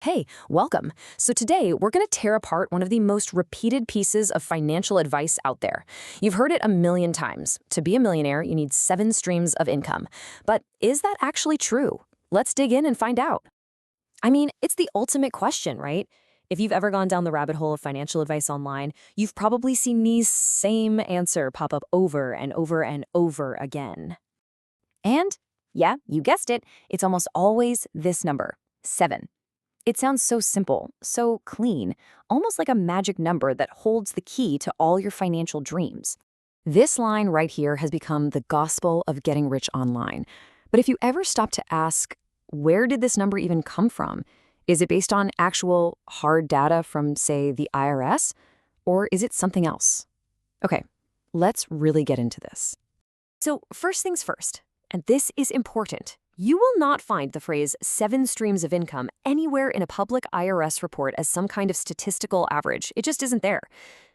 Hey, welcome. So today we're going to tear apart one of the most repeated pieces of financial advice out there. You've heard it a million times. To be a millionaire, you need 7 streams of income. But is that actually true? Let's dig in and find out. I mean, it's the ultimate question, right? If you've ever gone down the rabbit hole of financial advice online, you've probably seen the same answer pop up over and over and over again. And, yeah, you guessed it, it's almost always this number, 7. It sounds so simple, so clean, almost like a magic number that holds the key to all your financial dreams. This line right here has become the gospel of getting rich online. But if you ever stop to ask, where did this number even come from? Is it based on actual hard data from, say, the IRS? Or is it something else? Okay, let's really get into this. So first things first, and this is important. You will not find the phrase 7 streams of income anywhere in a public IRS report as some kind of statistical average. It just isn't there.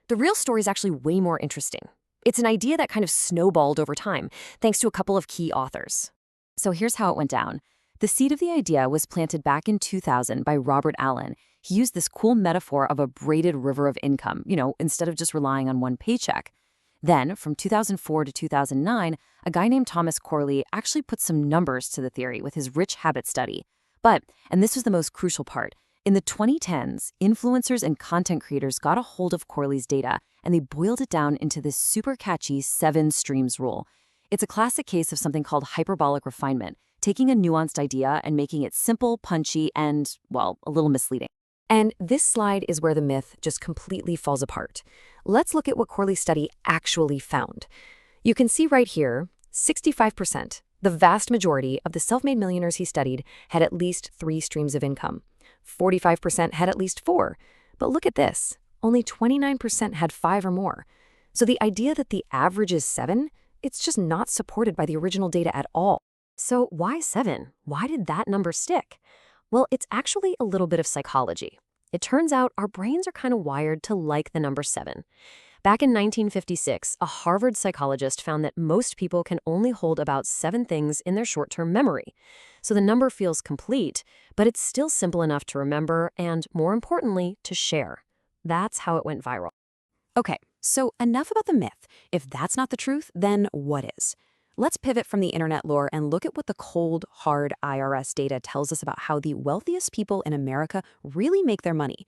The real story is actually way more interesting. It's an idea that kind of snowballed over time, thanks to a couple of key authors. So here's how it went down. The seed of the idea was planted back in 2000 by Robert Allen. He used this cool metaphor of a braided river of income, instead of just relying on one paycheck. Then, from 2004 to 2009, a guy named Thomas Corley actually put some numbers to the theory with his rich habit study. But, and this was the most crucial part, in the 2010s, influencers and content creators got a hold of Corley's data, and they boiled it down into this super catchy 7 streams rule. It's a classic case of something called hyperbolic refinement, taking a nuanced idea and making it simple, punchy, and, well, a little misleading. And this slide is where the myth just completely falls apart. Let's look at what Corley's study actually found. You can see right here, 65%, the vast majority of the self-made millionaires he studied had at least 3 streams of income. 45% had at least 4. But look at this, only 29% had 5 or more. So the idea that the average is 7, it's just not supported by the original data at all. So why 7? Why did that number stick? Well, it's actually a little bit of psychology. It turns out our brains are kind of wired to like the number 7. Back in 1956, a Harvard psychologist found that most people can only hold about 7 things in their short-term memory. So the number feels complete, but it's still simple enough to remember and, more importantly, to share. That's how it went viral. Okay, so enough about the myth. If that's not the truth, then what is? Let's pivot from the internet lore and look at what the cold, hard IRS data tells us about how the wealthiest people in America really make their money.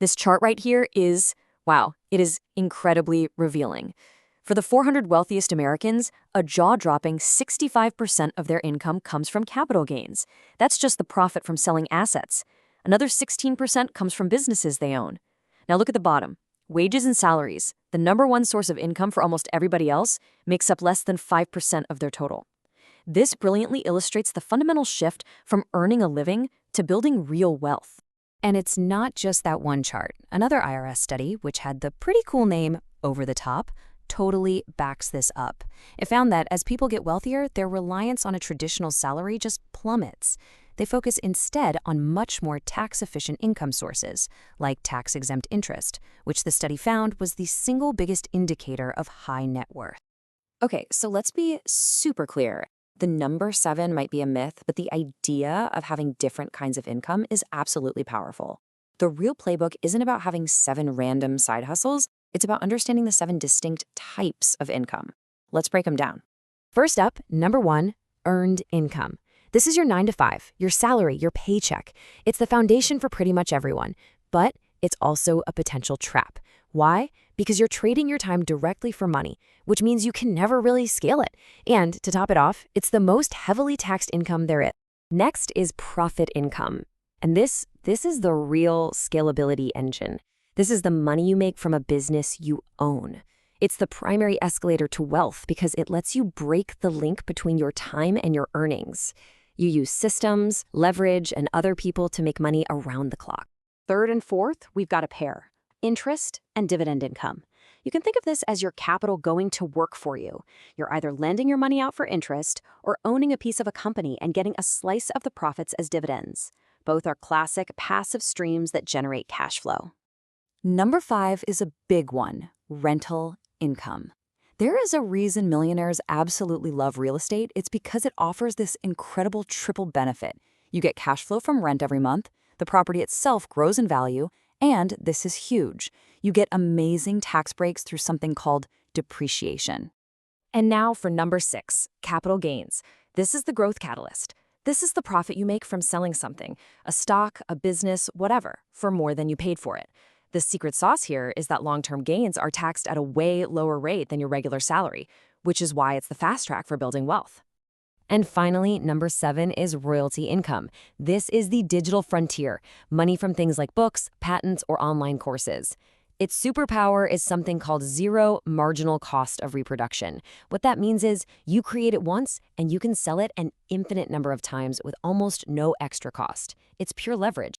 This chart right here is, wow, it is incredibly revealing. For the 400 wealthiest Americans, a jaw-dropping 65% of their income comes from capital gains. That's just the profit from selling assets. Another 16% comes from businesses they own. Now look at the bottom. Wages and salaries, the number one source of income for almost everybody else, makes up less than 5% of their total. This brilliantly illustrates the fundamental shift from earning a living to building real wealth. And it's not just that one chart. Another IRS study, which had the pretty cool name Over the Top, totally backs this up. It found that as people get wealthier, their reliance on a traditional salary just plummets. They focus instead on much more tax-efficient income sources, like tax-exempt interest, which the study found was the single biggest indicator of high net worth. Okay, so let's be super clear. The number 7 might be a myth, but the idea of having different kinds of income is absolutely powerful. The real playbook isn't about having 7 random side hustles. It's about understanding the 7 distinct types of income. Let's break them down. First up, number 1, earned income. This is your 9 to 5, your salary, your paycheck. It's the foundation for pretty much everyone, but it's also a potential trap. Why? Because you're trading your time directly for money, which means you can never really scale it. And to top it off, it's the most heavily taxed income there is. Next is profit income. And this is the real scalability engine. This is the money you make from a business you own. It's the primary escalator to wealth because it lets you break the link between your time and your earnings. You use systems, leverage, and other people to make money around the clock. Third and fourth, we've got a pair: interest and dividend income. You can think of this as your capital going to work for you. You're either lending your money out for interest or owning a piece of a company and getting a slice of the profits as dividends. Both are classic passive streams that generate cash flow. Number 5 is a big one: rental income. There is a reason millionaires absolutely love real estate. It's because it offers this incredible triple benefit. You get cash flow from rent every month, The property itself grows in value, and this is huge. You get amazing tax breaks through something called depreciation. And now for number 6, capital gains. This is the growth catalyst. This is the profit you make from selling something, a stock, a business, whatever, for more than you paid for it. The secret sauce here is that long-term gains are taxed at a way lower rate than your regular salary, which is why it's the fast track for building wealth. And finally, number 7 is royalty income. This is the digital frontier, money from things like books, patents, or online courses. Its superpower is something called zero marginal cost of reproduction. What that means is you create it once and you can sell it an infinite number of times with almost no extra cost. It's pure leverage.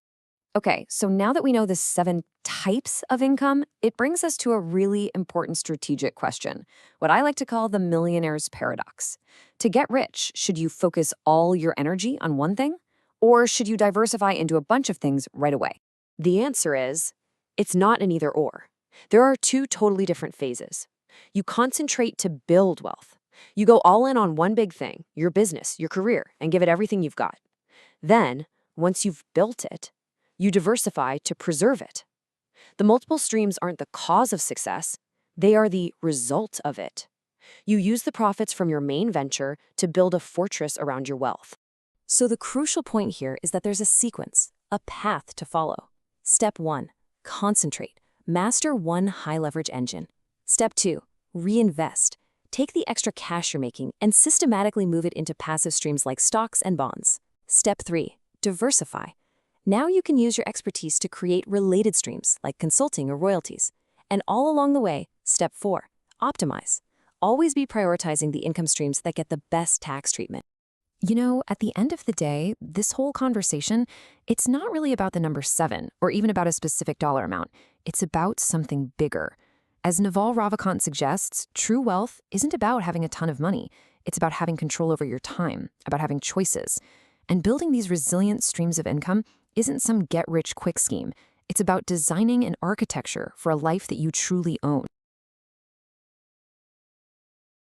Okay, so now that we know the 7 types of income, it brings us to a really important strategic question, what I like to call the millionaire's paradox. To get rich, should you focus all your energy on one thing? Or should you diversify into a bunch of things right away? The answer is, it's not an either-or. There are 2 totally different phases. You concentrate to build wealth. You go all in on one big thing, your business, your career, and give it everything you've got. Then, once you've built it, you diversify to preserve it. The multiple streams aren't the cause of success, they are the result of it. You use the profits from your main venture to build a fortress around your wealth. So the crucial point here is that there's a sequence, a path to follow. Step 1, concentrate. Master one high-leverage engine. Step 2, reinvest. Take the extra cash you're making and systematically move it into passive streams like stocks and bonds. Step 3, diversify. Now you can use your expertise to create related streams like consulting or royalties. And all along the way, step 4, optimize. Always be prioritizing the income streams that get the best tax treatment. You know, at the end of the day, this whole conversation, it's not really about the number 7 or even about a specific dollar amount. It's about something bigger. As Naval Ravikant suggests, true wealth isn't about having a ton of money. It's about having control over your time, about having choices. And building these resilient streams of income isn't some get-rich-quick scheme. It's about designing an architecture for a life that you truly own.